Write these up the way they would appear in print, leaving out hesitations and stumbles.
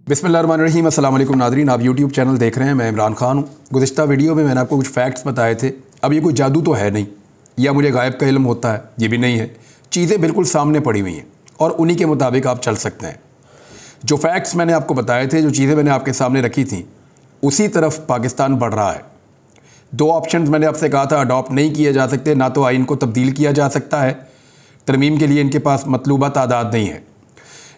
बिस्मिल्लाहिर्रहमानिर्रहीम। अस्सलाम वालेकुम नाज़रीन, आप यूट्यूब चैनल देख रहे हैं। मैं इमरान खान हूँ। गुज़िश्ता वीडियो में मैंने आपको कुछ फैक्ट्स बताए थे। अब ये कोई जादू तो है नहीं या मुझे गायब का इल्म होता है, ये भी नहीं है। चीज़ें बिल्कुल सामने पड़ी हुई हैं और उन्हीं के मुताबिक आप चल सकते हैं। जो फैक्ट्स मैंने आपको बताए थे, जो चीज़ें मैंने आपके सामने रखी थी, उसी तरफ पाकिस्तान बढ़ रहा है। दो ऑप्शन मैंने आपसे कहा था अडॉप्ट नहीं किए जा सकते, ना तो आइन को तब्दील किया जा सकता है, तरमीम के लिए इनके पास मतलूबा तादाद नहीं है,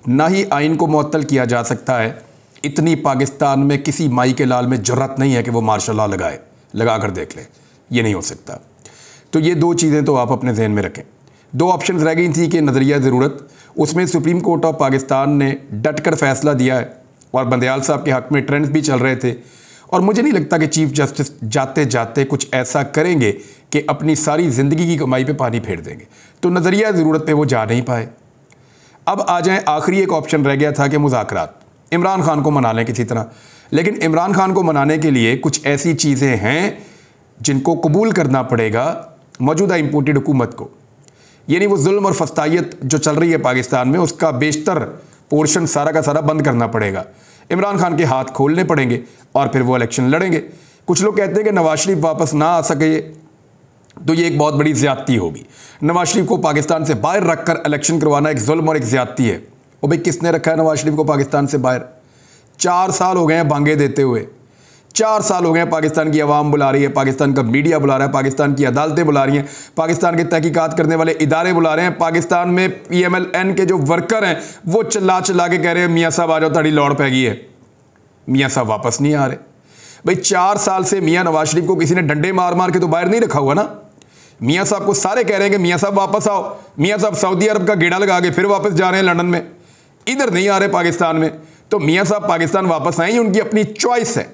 ना ही आइन को मुअत्तल किया जा सकता है। इतनी पाकिस्तान में किसी माई के लाल में जुर्रत नहीं है कि वो मार्शल लॉ लगा कर देख ले, ये नहीं हो सकता। तो ये दो चीज़ें तो आप अपने जहन में रखें। दो ऑप्शंस रह गई थी कि नज़रिया ज़रूरत, उसमें सुप्रीम कोर्ट ऑफ पाकिस्तान ने डट कर फैसला दिया है और बंदयाल साहब के हक़ में ट्रेंड्स भी चल रहे थे, और मुझे नहीं लगता कि चीफ जस्टिस जाते जाते कुछ ऐसा करेंगे कि अपनी सारी ज़िंदगी की कमाई पे पानी फेर देंगे। तो नज़रिया ज़रूरत पे वो जा नहीं पाए। अब आ जाएं, आखिरी एक ऑप्शन रह गया था कि मुज़ाकरात, इमरान खान को मना लें किसी तरह। लेकिन इमरान खान को मनाने के लिए कुछ ऐसी चीज़ें हैं जिनको कबूल करना पड़ेगा मौजूदा इम्पोर्टेड हुकूमत को। यानी वो जुल्म और फस्तायत जो चल रही है पाकिस्तान में, उसका बेशतर पोर्शन सारा का सारा बंद करना पड़ेगा। इमरान खान के हाथ खोलने पड़ेंगे और फिर वो इलेक्शन लड़ेंगे। कुछ लोग कहते हैं कि नवाज शरीफ वापस ना आ सके तो ये एक बहुत बड़ी ज़्यादती होगी। नवाज शरीफ को पाकिस्तान से बाहर रखकर इलेक्शन करवाना एक जुल्म और एक ज़्यादती है। और भाई किसने रखा है नवाज शरीफ को पाकिस्तान से बाहर? 4 साल हो गए हैं भांगे देते हुए, 4 साल हो गए हैं पाकिस्तान की आवाम बुला रही है, पाकिस्तान का मीडिया बुला रहा है, पाकिस्तान की अदालतें बुला रही हैं, पाकिस्तान के तहकीकात करने वाले इदारे बुला रहे हैं, पाकिस्तान में PMLN के जो वर्कर हैं वो चिल्ला चिल्ला के कह रहे हैं मियाँ साहब आ जाओ, ताड़ी लौड़ पै गई है। मियाँ साहब वापस नहीं आ रहे। भाई 4 साल से मियाँ नवाज शरीफ को किसी ने डंडे मार मार के तो बाहर नहीं रखा हुआ ना। मियाँ साहब को सारे कह रहे हैं कि मियाँ साहब वापस आओ। मियाँ साहब सऊदी अरब का गेड़ा लगा के फिर वापस जा रहे हैं लंदन में, इधर नहीं आ रहे पाकिस्तान में। तो मियाँ साहब पाकिस्तान वापस आए, उनकी अपनी चॉइस है,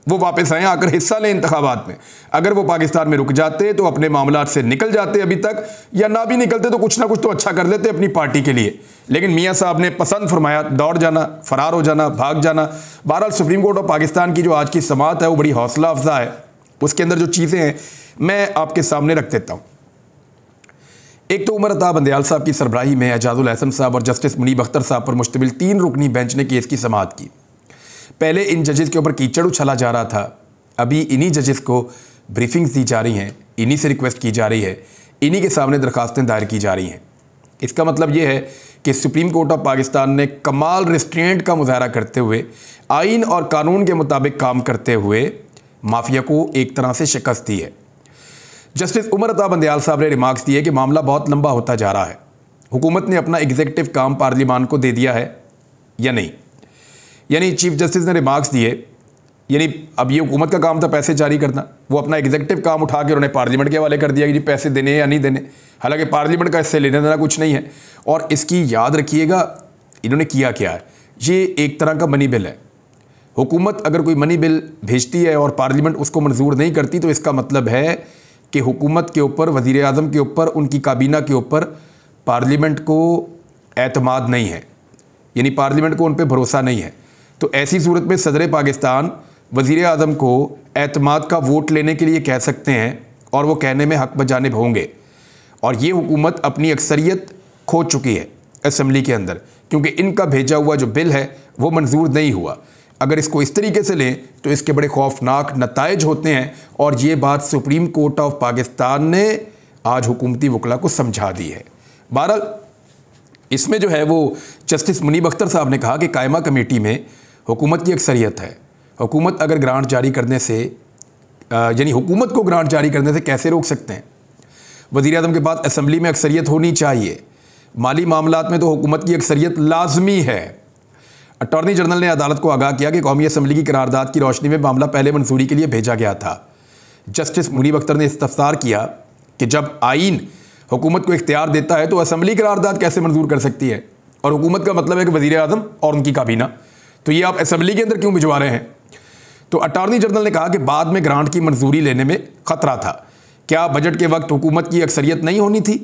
वो वापस आए, आकर हिस्सा लें इंतखाबात में। अगर वो पाकिस्तान में रुक जाते तो अपने मामलात से निकल जाते अभी तक, या ना भी निकलते तो कुछ ना कुछ तो अच्छा कर लेते अपनी पार्टी के लिए। लेकिन मियाँ साहब ने पसंद फरमाया दौड़ जाना, फरार हो जाना, भाग जाना। बहरहाल सुप्रीम कोर्ट ऑफ पाकिस्तान की जो आज की समाअत है वो बड़ी हौसला अफजा है। उसके अंदर जो चीज़ें हैं मैं आपके सामने रख देता हूँ। एक तो उमर अता बंदयाल साहब की सरबराही में एजाजुल हसन साहब और जस्टिस मुनीब अख्तर साहब पर मुश्तमिल 3 रुकनी बेंच ने केस की समाअत की। पहले इन जजेस के ऊपर कीचड़ उछला जा रहा था, अभी इन्हीं जजेस को ब्रीफिंग्स दी जा रही हैं, इन्हीं से रिक्वेस्ट की जा रही है, इन्हीं के सामने दरखास्तें दायर की जा रही हैं। इसका मतलब ये है कि सुप्रीम कोर्ट ऑफ पाकिस्तान ने कमाल रिस्ट्रेंट का मुजाहरा करते हुए, आइन और कानून के मुताबिक काम करते हुए माफिया को एक तरह से शिकस्त दी है। जस्टिस उमर अता बंदयाल साहब ने रिमार्क्स दिए कि मामला बहुत लंबा होता जा रहा है, हुकूमत ने अपना एग्जीक्यूटिव काम पार्लिमान को दे दिया है या नहीं। यानी चीफ जस्टिस ने रिमार्क्स दिए, यानी अब ये हुकूमत का काम था पैसे जारी करना, वो अपना एग्जीक्यूटिव काम उठा के उन्होंने पार्लियामेंट के हवाले कर दिया कि जी पैसे देने या नहीं देने। हालांकि पार्लियामेंट का इससे लेने देना कुछ नहीं है। और इसकी याद रखिएगा इन्होंने किया क्या है, ये एक तरह का मनी बिल है। हुकूमत अगर कोई मनी बिल भेजती है और पार्लियामेंट उसको मंजूर नहीं करती तो इसका मतलब है कि हुकूमत के ऊपर, वज़ीर आज़म के ऊपर, उनकी काबीना के ऊपर पार्लियामेंट को एतमाद नहीं है, यानी पार्लियामेंट को उन पर भरोसा नहीं है। तो ऐसी सूरत में सदर पाकिस्तान वज़ीर आज़म को एतमाद का वोट लेने के लिए कह सकते हैं और वो कहने में हक़ बजानिब होंगे। और ये हुकूमत अपनी अक्सरियत खो चुकी है असम्बली के अंदर, क्योंकि इनका भेजा हुआ जो बिल है वो मंजूर नहीं हुआ। अगर इसको इस तरीके से लें तो इसके बड़े खौफनाक नताइज होते हैं, और ये बात सुप्रीम कोर्ट ऑफ पाकिस्तान ने आज हुकूमती वकला को समझा दी है। बहरहाल इसमें जो है वो जस्टिस मुनीब अख्तर साहब ने कहा कि कायमा कमेटी में हुकूमत की अक्सरियत है। हुकूमत अगर ग्रांट जारी करने से, यानी हुकूमत को ग्रांट जारी करने से कैसे रोक सकते हैं? वज़ीर आज़म के पास असम्बली में अक्सरियत होनी चाहिए। माली मामलात में तो हुकूमत की अक्सरियत लाजमी है। अटॉर्नी जनरल ने अदालत को आगाह किया कि कौमी असम्बली की करारदाद की रोशनी में मामला पहले मंजूरी के लिए भेजा गया था। जस्टिस मुनीब अख्तर ने इस्तफसार किया कि जब आइन हुकूमत को इख्तियार देता है तो असम्बली करारदाद कैसे मंजूर कर सकती है? और हुकूमत का मतलब है कि वज़ीर आज़म और उनकी काबीना, तो ये आप असम्बली के अंदर क्यों भिजवा रहे हैं? तो अटॉर्नी जनरल ने कहा कि बाद में ग्रांट की मंजूरी लेने में ख़तरा था। क्या बजट के वक्त हुकूमत की अक्सरियत नहीं होनी थी?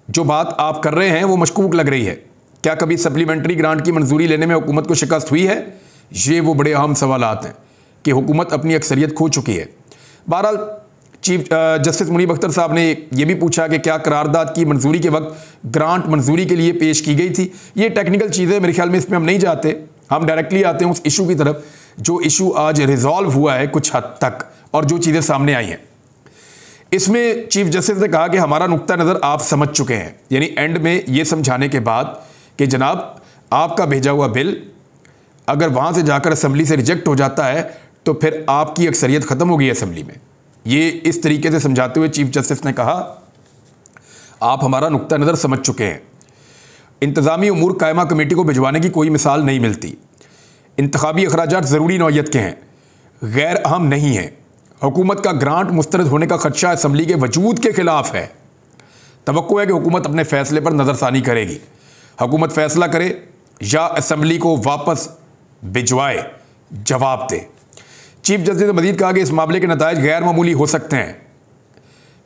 जो बात आप कर रहे हैं वो मशकूक लग रही है। क्या कभी सप्लीमेंट्री ग्रांट की मंजूरी लेने में हुकूमत को शिकस्त हुई है? ये वो बड़े अहम सवालात हैं कि हुकूमत अपनी अक्सरियत खो चुकी है। बहरहाल चीफ जस्टिस मुनीब अख्तर साहब ने यह भी पूछा कि क्या करारदाद की मंजूरी के वक्त ग्रांट मंजूरी के लिए पेश की गई थी। ये टेक्निकल चीज़ें, मेरे ख्याल में इसमें हम नहीं जाते। हम डायरेक्टली आते हैं उस इशू की तरफ जो इशू आज रिजॉल्व हुआ है कुछ हद तक और जो चीज़ें सामने आई हैं। इसमें चीफ जस्टिस ने कहा कि हमारा नुक्ता नज़र आप समझ चुके हैं, यानी एंड में ये समझाने के बाद कि जनाब आपका भेजा हुआ बिल अगर वहाँ से जाकर असेंबली से रिजेक्ट हो जाता है तो फिर आपकी अक्सरियत ख़त्म हो गई असेंबली में। ये इस तरीके से समझाते हुए चीफ जस्टिस ने कहा आप हमारा नुक्ता नज़र समझ चुके हैं। इंतज़ामी उमूर कायमा कमेटी को भिजवाने की कोई मिसाल नहीं मिलती। इंतखाबी अखराजात ज़रूरी नौयत के हैं, गैर अहम नहीं हैं। हुकूमत का ग्रांट मुस्तरद होने का खदशा असम्बली के वजूद के खिलाफ है। तवक्को है कि हुकूमत अपने फैसले पर नज़रसानी करेगी। हुकूमत फैसला करे या असम्बली को वापस भिजवाए, जवाब दे। चीफ जस्टिस ने मजीद कहा कि इस मामले के नताइज गैर मामूली हो सकते हैं।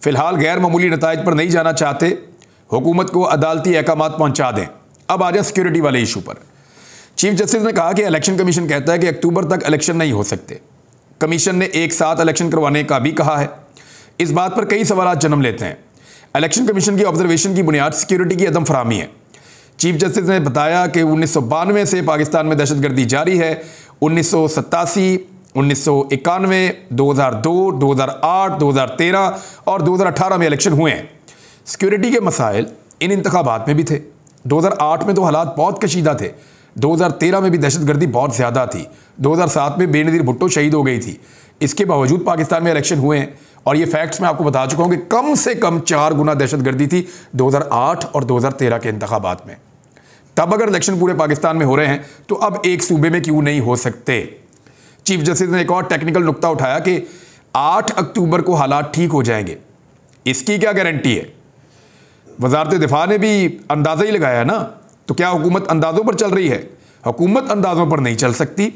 फ़िलहाल गैर मामूली नताइज पर नहीं जाना चाहते, हुकूमत को अदालती अहकामात पहुँचा दें। अब आ जाए सिक्योरिटी वाले इशू पर। चीफ जस्टिस ने कहा कि इलेक्शन कमीशन कहता है कि अक्टूबर तक इलेक्शन नहीं हो सकते। कमीशन ने एक साथ इलेक्शन करवाने का भी कहा है। इस बात पर कई सवाल जन्म लेते हैं। इलेक्शन कमीशन की ऑब्जर्वेशन की बुनियाद सिक्योरिटी की अदम फरामी है। चीफ जस्टिस ने बताया कि 1992 से पाकिस्तान में दहशतगर्दी जारी है। 1987, 1991, 2002, 2008, 2013 और 2018 में इलेक्शन हुए हैं। सिक्योरिटी के मसाइल इन इंतखाबात में भी थे। 2008 में तो हालात बहुत कशीदा थे। 2013 में भी दहशतगर्दी बहुत ज़्यादा थी। 2007 में बेनज़ीर भुट्टो शहीद हो गई थी। इसके बावजूद पाकिस्तान में इलेक्शन हुए हैं और ये फैक्ट्स मैं आपको बता चुका हूँ कि कम से कम 4 गुना दहशतगर्दी थी 2008 और 2013 के इंतखाबात में। तब अगर इलेक्शन पूरे पाकिस्तान में हो रहे हैं तो अब एक सूबे में क्यों नहीं हो सकते। चीफ जस्टिस ने एक और टेक्निकल नुक्ता उठाया कि 8 अक्टूबर को हालात ठीक हो जाएंगे। इसकी क्या गारंटी है? वजारत दिफा ने भी अंदाज़ा ही लगाया ना, तो क्या हुकूमत अंदाज़ों पर चल रही है? हुकूमत अंदाज़ों पर नहीं चल सकती।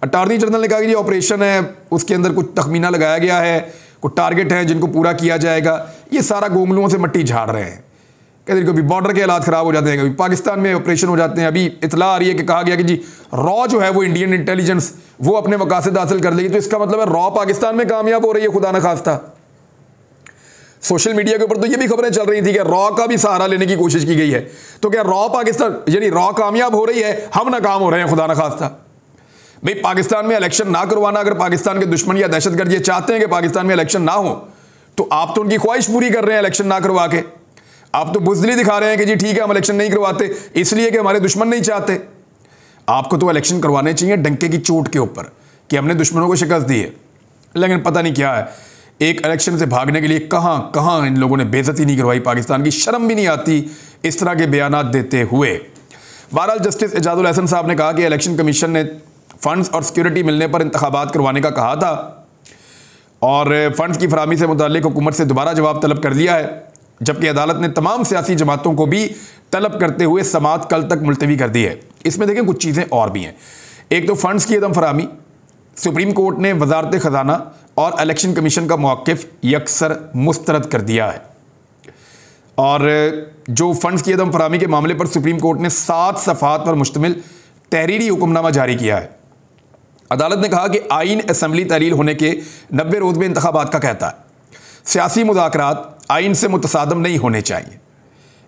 अटॉर्नी जनरल ने कहा कि ये ऑपरेशन है, उसके अंदर कुछ तखमीना लगाया गया है, कुछ टारगेट हैं जिनको पूरा किया जाएगा। ये सारा गोमलुओं से मट्टी झाड़ रहे हैं। कहते कभी बॉर्डर के हालात ख़राब हो जाते हैं, कभी पाकिस्तान में ऑपरेशन हो जाते हैं। अभी इतला आ रही है कि कहा गया कि जी रॉ जो है वो इंडियन इंटेलिजेंस वो अपने मकासद हासिल कर लेगी। तो इसका मतलब है रॉ पाकिस्तान में कामयाब हो रही है, खुदा न खास्ता। सोशल मीडिया के ऊपर तो ये भी खबरें चल रही थी कि रॉ का भी सहारा लेने की कोशिश की गई है। तो क्या रॉ पाकिस्तान यानी रॉ कामयाब हो रही है, हम नाकाम हो रहे हैं, खुदा न खास्ता। भाई पाकिस्तान में इलेक्शन ना करवाना, अगर पाकिस्तान के दुश्मन या दहशतगर्द ये चाहते हैं कि पाकिस्तान में इलेक्शन ना हो तो आप तो उनकी ख्वाहिश पूरी कर रहे हैं इलेक्शन ना करवा के। आप तो बुज़दिली दिखा रहे हैं कि जी ठीक है हम इलेक्शन नहीं करवाते इसलिए कि हमारे दुश्मन नहीं चाहते। आपको तो इलेक्शन करवाने चाहिए डंके की चोट के ऊपर कि हमने दुश्मनों को शिकस्त दी है। लेकिन पता नहीं क्या है, एक इलेक्शन से भागने के लिए कहां कहां इन लोगों ने बेइज्जती नहीं करवाई पाकिस्तान की। शर्म भी नहीं आती इस तरह के बयानात देते हुए। बहरहाल जस्टिस एजाजुल हसन साहब ने कहा कि इलेक्शन कमीशन ने फंड्स और सिक्योरिटी मिलने पर इंतखाबात करवाने का कहा था और फंड्स की फराहमी से मुताल्लिक हुकूमत से दोबारा जवाब तलब कर लिया है, जबकि अदालत ने तमाम सियासी जमातों को भी तलब करते हुए समाअत कल तक मुलतवी कर दी है। इसमें देखें कुछ चीज़ें और भी हैं। एक तो फंड्स की अदम फराहमी, सुप्रीम कोर्ट ने वजारत ख़जाना और इलेक्शन कमीशन का मौक़िफ़ यकसर मुस्तरद कर दिया है। और जो फंड्स की अदम फराहमी के मामले पर सुप्रीम कोर्ट ने 7 सफ़हात पर मुश्तमिल तहरीरी हुक्मनामा जारी किया है। अदालत ने कहा कि आइन असम्बली तहरील होने के 90 रोज़ में इंतखाबात का कहता है सियासी मुज़ाकरात आइन से मुतसादम नहीं होने चाहिए।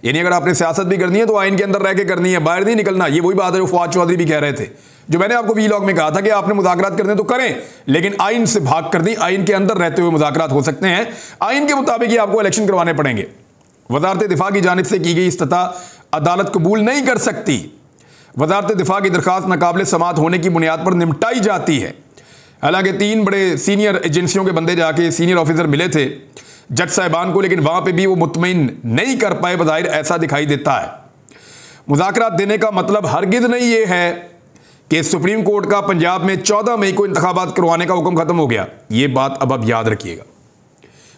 यानी अगर आपने सियासत भी करनी है तो आइन के अंदर रह के करनी है, बाहर नहीं निकलना। ये वही बात है जो फवाद चौधरी भी कह रहे थे, जो मैंने आपको वीलॉग में कहा था कि आपने मुज़ाकरात करने तो करें लेकिन आइन से भाग कर दी, आइन के अंदर रहते हुए मुज़ाकरात हो सकते हैं। आइन के मुताबिक ही आपको इलेक्शन करवाने पड़ेंगे। वजारत दिफा की जानिब से की गई इस्तता अदालत कबूल नहीं कर सकती। वजारत दिफा की दरख्वास्त नाकाबिल समाअत होने की बुनियाद पर निपटाई जाती है। हालांकि 3 बड़े सीनियर एजेंसियों के बंदे जाके सीनियर ऑफिसर मिले थे जज साहिबान को, लेकिन वहाँ पे भी वो मुतमईन नहीं कर पाए। बज़ाहिर ऐसा दिखाई देता है। मुज़ाकरात देने का मतलब हरगिज़ नहीं ये है कि सुप्रीम कोर्ट का पंजाब में 14 मई को इंतखाबात करवाने का हुक्म ख़त्म हो गया। ये बात अब याद रखिएगा।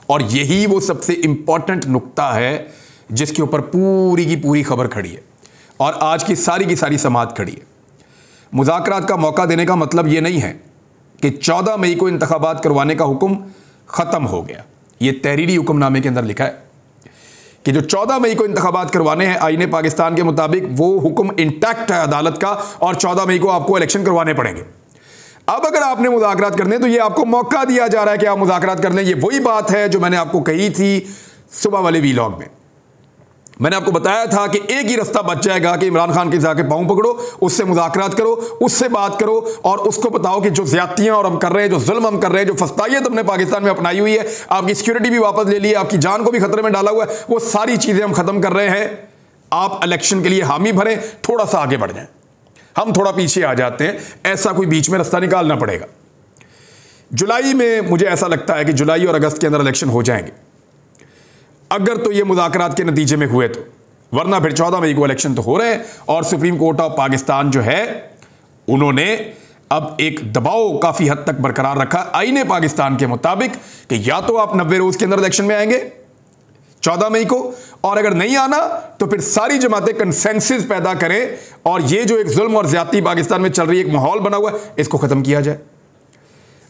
और यही वो सबसे इंपॉर्टेंट नुक्ता है जिसके ऊपर पूरी की पूरी खबर खड़ी है और आज की सारी समाअत खड़ी है। मुज़ाकरात का मौका देने का मतलब ये नहीं है कि 14 मई को इंतखाबात करवाने का हुक्म ख़त्म हो गया। ये तहरीरी हुक्मनामे के अंदर लिखा है कि जो 14 मई को इंतखाबात करवाने हैं आईने पाकिस्तान के मुताबिक वो हुक्म इंटैक्ट है अदालत का और 14 मई को आपको इलेक्शन करवाने पड़ेंगे। अब अगर आपने मुज़ाकरात करने तो ये आपको मौका दिया जा रहा है कि आप मुज़ाकरात कर लें। ये वही बात है जो मैंने आपको कही थी सुबह वाले वीलॉग में मैंने आपको बताया था कि एक ही रास्ता बच जाएगा कि इमरान खान के जाके पांव पकड़ो, उससे मुज़ाकरात करो, उससे बात करो और उसको बताओ कि जो ज़्यादतियां और हम कर रहे हैं, जो जुल्म हम कर रहे हैं, जो फस्तायत हमने पाकिस्तान में अपनाई हुई है, आपकी सिक्योरिटी भी वापस ले ली है, आपकी जान को भी खतरे में डाला हुआ है, वो सारी चीज़ें हम खत्म कर रहे हैं। आप इलेक्शन के लिए हामी भरें, थोड़ा सा आगे बढ़ जाएं, हम थोड़ा पीछे आ जाते हैं, ऐसा कोई बीच में रास्ता निकालना पड़ेगा। जुलाई में मुझे ऐसा लगता है कि जुलाई और अगस्त के अंदर इलेक्शन हो जाएंगे, अगर तो ये मुज़ाकरात के नतीजे में हुए तो, वरना फिर 14 मई को इलेक्शन तो हो रहे हैं और सुप्रीम कोर्ट ऑफ पाकिस्तान जो है उन्होंने अब एक दबाव काफ़ी हद तक बरकरार रखा आईने पाकिस्तान के मुताबिक कि या तो आप 90 रोज़ के अंदर इलेक्शन में आएंगे 14 मई को, और अगर नहीं आना तो फिर सारी जमातें कंसेंसस पैदा करें और ये जो एक जुल्म और ज्यादती पाकिस्तान में चल रही है, एक माहौल बना हुआ है, इसको ख़त्म किया जाए।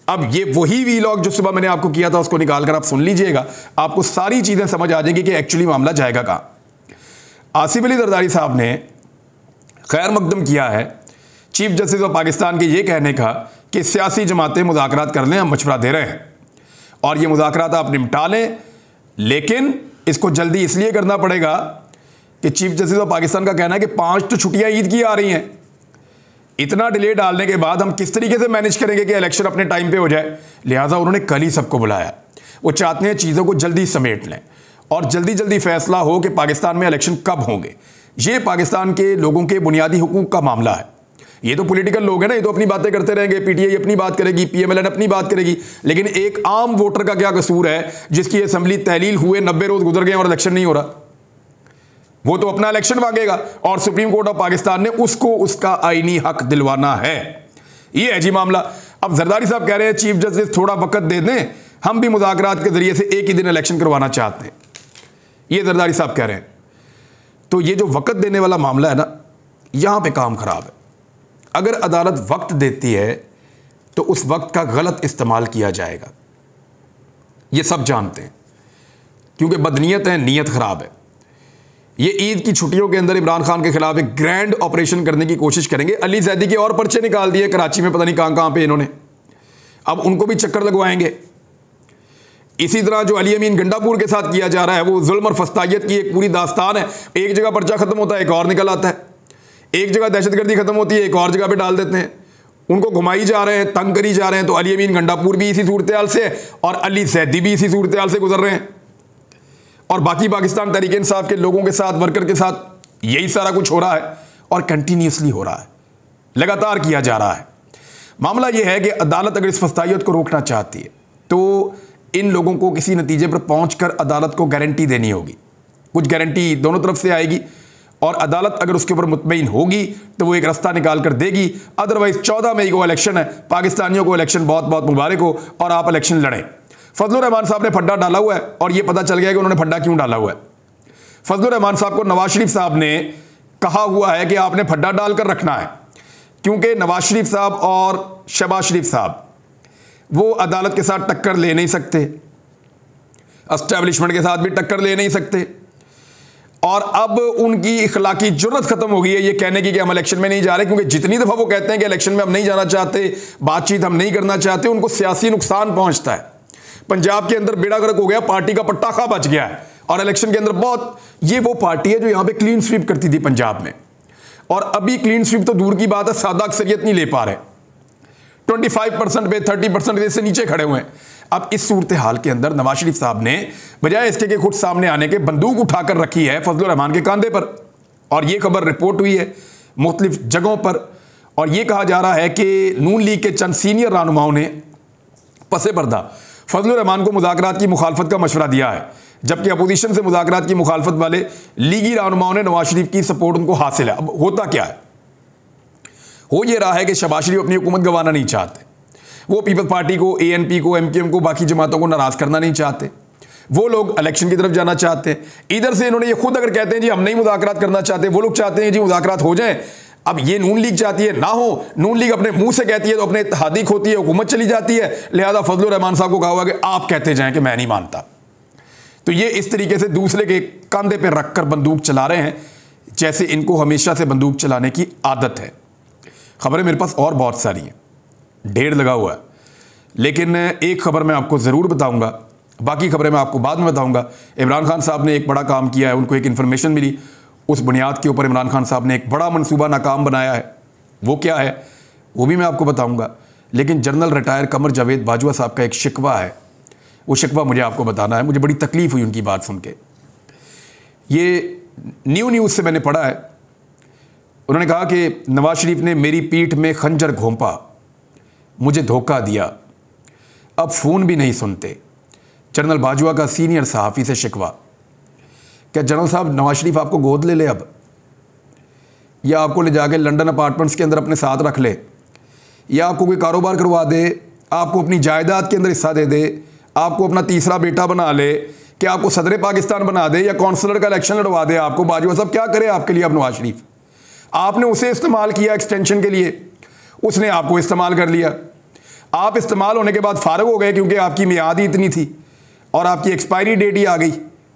अब ये वही वीलॉग जो सुबह मैंने आपको किया था उसको निकालकर आप सुन लीजिएगा, आपको सारी चीज़ें समझ आ जाएंगी कि एक्चुअली मामला जाएगा कहाँ। आसिफ अली जरदारी साहब ने खैर मकदम किया है चीफ जस्टिस ऑफ पाकिस्तान के ये कहने का कि सियासी जमातें मुज़ाकरात कर लें, हम मशवरा दे रहे हैं और ये मुज़ाकरात आप निपटा लें, लेकिन इसको जल्दी इसलिए करना पड़ेगा कि चीफ जस्टिस ऑफ पाकिस्तान का कहना है कि 5 तो छुट्टियां ईद की आ रही हैं, इतना डिले डालने के बाद हम किस तरीके से मैनेज करेंगे कि इलेक्शन अपने टाइम पे हो जाए। लिहाजा उन्होंने कल ही सबको बुलाया, वो चाहते हैं चीज़ों को जल्दी समेट लें और जल्दी जल्दी फैसला हो कि पाकिस्तान में इलेक्शन कब होंगे। ये पाकिस्तान के लोगों के बुनियादी हुकूक का मामला है। ये तो पॉलिटिकल लोग हैं ना, ये तो अपनी बातें करते रहेंगे, पीटीआई अपनी बात करेगी, पीएमएलएन अपनी बात करेगी, लेकिन एक आम वोटर का क्या कसूर है जिसकी असेंबली तहलील हुए 90 रोज गुजर गए और इलेक्शन नहीं हो रहा। वो तो अपना इलेक्शन मांगेगा और सुप्रीम कोर्ट ऑफ पाकिस्तान ने उसको उसका आईनी हक दिलवाना है। ये है जी मामला। अब जरदारी साहब कह रहे हैं चीफ जस्टिस थोड़ा वक्त दे दें, हम भी मुज़ाकरात के जरिए से एक ही दिन इलेक्शन करवाना चाहते हैं, ये जरदारी साहब कह रहे हैं। तो ये जो वक्त देने वाला मामला है ना, यहां पे काम खराब है। अगर अदालत वक्त देती है तो उस वक्त का गलत इस्तेमाल किया जाएगा, ये सब जानते हैं, क्योंकि बदनीयत है, नीयत खराब है। ये ईद की छुट्टियों के अंदर इमरान खान के खिलाफ एक ग्रैंड ऑपरेशन करने की कोशिश करेंगे। अली जैदी के और पर्चे निकाल दिए कराची में, पता नहीं कहां कहां पे इन्होंने, अब उनको भी चक्कर लगवाएंगे। इसी तरह जो अली अमीन गंडापुर के साथ किया जा रहा है, वो जुल्म और फस्तायत की एक पूरी दास्तान है। एक जगह पर्चा खत्म होता है, एक और निकल आता है, एक जगह दहशतगर्दी खत्म होती है, एक और जगह पे डाल देते हैं। उनको घुमाई जा रहे हैं, तंग करी जा रहे हैं। तो अली अमीन गंडापुर भी इसी सूरत हाल से और अली जैदी भी इसी सूरत हाल से गुजर रहे हैं और बाकी पाकिस्तान तहरीक इंसाफ के लोगों के साथ, वर्कर के साथ यही सारा कुछ हो रहा है और कंटिन्यूसली हो रहा है, लगातार किया जा रहा है। मामला यह है कि अदालत अगर इस फस्तायत को रोकना चाहती है तो इन लोगों को किसी नतीजे पर पहुंचकर अदालत को गारंटी देनी होगी। कुछ गारंटी दोनों तरफ से आएगी और अदालत अगर उसके ऊपर मुतमईन होगी तो वो एक रास्ता निकाल कर देगी। अदरवाइज 14 मई को इलेक्शन है, पाकिस्तानियों को इलेक्शन बहुत बहुत मुबारक हो और आप इलेक्शन लड़ें। फजलुर रहमान साहब ने फड्डा डाला हुआ है और ये पता चल गया कि उन्होंने फड्डा क्यों डाला हुआ है। फजलुर रहमान साहब को नवाज शरीफ साहब ने कहा हुआ है कि आपने फड्डा डालकर रखना है, क्योंकि नवाज शरीफ साहब और शहबाज शरीफ साहब वो अदालत के साथ टक्कर ले नहीं सकते, एस्टैब्लिशमेंट के साथ भी टक्कर ले नहीं सकते और अब उनकी इखलाकी जुर्रत खत्म हो गई है ये कहने की कि हम इलेक्शन में नहीं जा रहे, क्योंकि जितनी दफ़ा वो कहते हैं कि इलेक्शन में हम नहीं जाना चाहते, बातचीत हम नहीं करना चाहते, उनको सियासी नुकसान पहुंचता है। पंजाब के अंदर बेड़ा गर्क हो गया, पार्टी का पटाखा बच गया है और इलेक्शन के अंदर बहुत, ये वो पार्टी है जो यहां पे क्लीन स्वीप करती थी पंजाब में, और अभी क्लीन स्वीप तो दूर की बात है, सादा अक्सरियत नहीं ले पा रहे, 25% पे 30% से नीचे खड़े हुए हैं। अब इस सूरत हाल के अंदर नवाज शरीफ साहब ने बजाय इसके कि खुद सामने आने के बंदूक उठाकर रखी है फजलुर रहमान के कंधे पर, और ये खबर रिपोर्ट हुई है मुख्तलिफ जगहों पर और ये कहा जा रहा है कि नून लीग के चंद सीनियर रहनुमाओं ने पसे पर्दा फजलुर रहमान को मुज़ाकरात की मुखालफत का मशवरा दिया है, जबकि अपोजिशन से मुज़ाकरात की मुखालफत वाले लीगी रहनुमाओं ने नवाज शरीफ की सपोर्ट उनको हासिल है। अब होता क्या है, हो ये रहा है कि शहबाज शरीफ अपनी हुकूमत गंवाना नहीं चाहते, वो पीपल्स पार्टी को, एएनपी को, एमकेएम को, बाकी जमातों को नाराज़ करना नहीं चाहते, वो लोग इलेक्शन की तरफ जाना चाहते हैं। इधर से इन्होंने ये खुद अगर कहते हैं जी हम नहीं मुज़ाकरात करना चाहते, वो लोग चाहते हैं जी मुज़ाकरात हो जाएं। अब ये नून लीग चाहती है ना हो, नून लीग अपने मुंह से कहती है तो अपने इत्तेहादी होती है, हुकूमत चली जाती है, लिहाजा फजलुर रहमान साहब को कहा हुआ कि आप कहते जाएं कि मैं नहीं मानता। तो ये इस तरीके से दूसरे के कंधे पे रखकर बंदूक चला रहे हैं, जैसे इनको हमेशा से बंदूक चलाने की आदत है। खबरें मेरे पास और बहुत सारी हैं, ढेर लगा हुआ है, लेकिन एक खबर मैं आपको ज़रूर बताऊंगा। बाकी खबरें मैं आपको बाद में बताऊंगा। इमरान खान साहब ने एक बड़ा काम किया है, उनको एक इन्फॉर्मेशन मिली, उस बुनियाद के ऊपर इमरान खान साहब ने एक बड़ा मंसूबा नाकाम बनाया है। वो क्या है वो भी मैं आपको बताऊंगा। लेकिन जनरल रिटायर कमर जावेद बाजवा साहब का एक शिकवा है, वो शिकवा मुझे आपको बताना है। मुझे बड़ी तकलीफ़ हुई उनकी बात सुन के। ये न्यूज़ से मैंने पढ़ा है, उन्होंने कहा कि नवाज शरीफ ने मेरी पीठ में खंजर घोंपा, मुझे धोखा दिया, अब फ़ोन भी नहीं सुनते। जनरल बाजवा का सीनियर सहाफ़ी से शिकवा। क्या जनरल साहब नवाज शरीफ आपको गोद ले अब, या आपको ले जाके लंदन अपार्टमेंट्स के अंदर अपने साथ रख ले, या आपको कोई कारोबार करवा दे, आपको अपनी जायदाद के अंदर हिस्सा दे दे, आपको अपना तीसरा बेटा बना ले, कि आपको सदर पाकिस्तान बना दे, या कौंसलर का इलेक्शन लड़वा दे आपको। बाजवा साहब क्या करे आपके लिए अब नवाज शरीफ? आपने उसे इस्तेमाल किया एक्सटेंशन के लिए, उसने आपको इस्तेमाल कर लिया। आप इस्तेमाल होने के बाद फारग हो गए क्योंकि आपकी मियाद ही इतनी थी और आपकी एक्सपायरी डेट ही आ गई,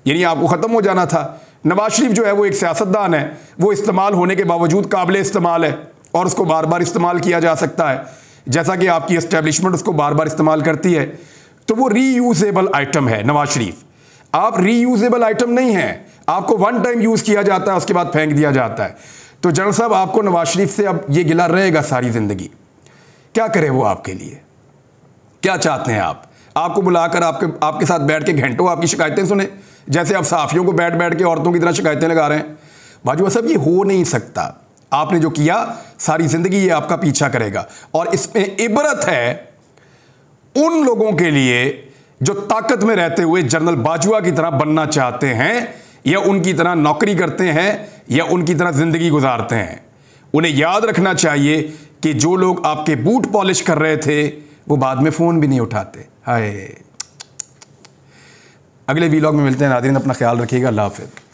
यानी आपको ख़त्म हो जाना था। नवाज शरीफ जो है वो एक सियासतदान है, वो इस्तेमाल होने के बावजूद काबिल इस्तेमाल है और उसको बार बार इस्तेमाल किया जा सकता है, जैसा कि आपकी एस्टेब्लिशमेंट उसको बार बार इस्तेमाल करती है। तो वो रीयूजेबल आइटम है नवाज शरीफ। आप रीयूजेबल आइटम नहीं हैं, आपको वन टाइम यूज़ किया जाता है, उसके बाद फेंक दिया जाता है। तो जनरल साहब आपको नवाज शरीफ से अब ये गिला रहेगा सारी ज़िंदगी। क्या करे वो आपके लिए? क्या चाहते हैं आप? आपको बुलाकर आपके साथ बैठ के घंटों आपकी शिकायतें सुने, जैसे आप सहाफ़ियों को बैठ बैठ के औरतों की तरह शिकायतें लगा रहे हैं। बाजवा साहब ये हो नहीं सकता। आपने जो किया सारी ज़िंदगी ये आपका पीछा करेगा। और इसमें इबरत है उन लोगों के लिए जो ताकत में रहते हुए जनरल बाजवा की तरह बनना चाहते हैं, या उनकी तरह नौकरी करते हैं, या उनकी तरह ज़िंदगी गुजारते हैं। उन्हें याद रखना चाहिए कि जो लोग आपके बूट पॉलिश कर रहे थे वो बाद में फ़ोन भी नहीं उठाते। हाय। अगले वीलॉग में मिलते हैं नाज़रीन, अपना ख्याल रखिएगा। अल्लाह हाफ़िज़।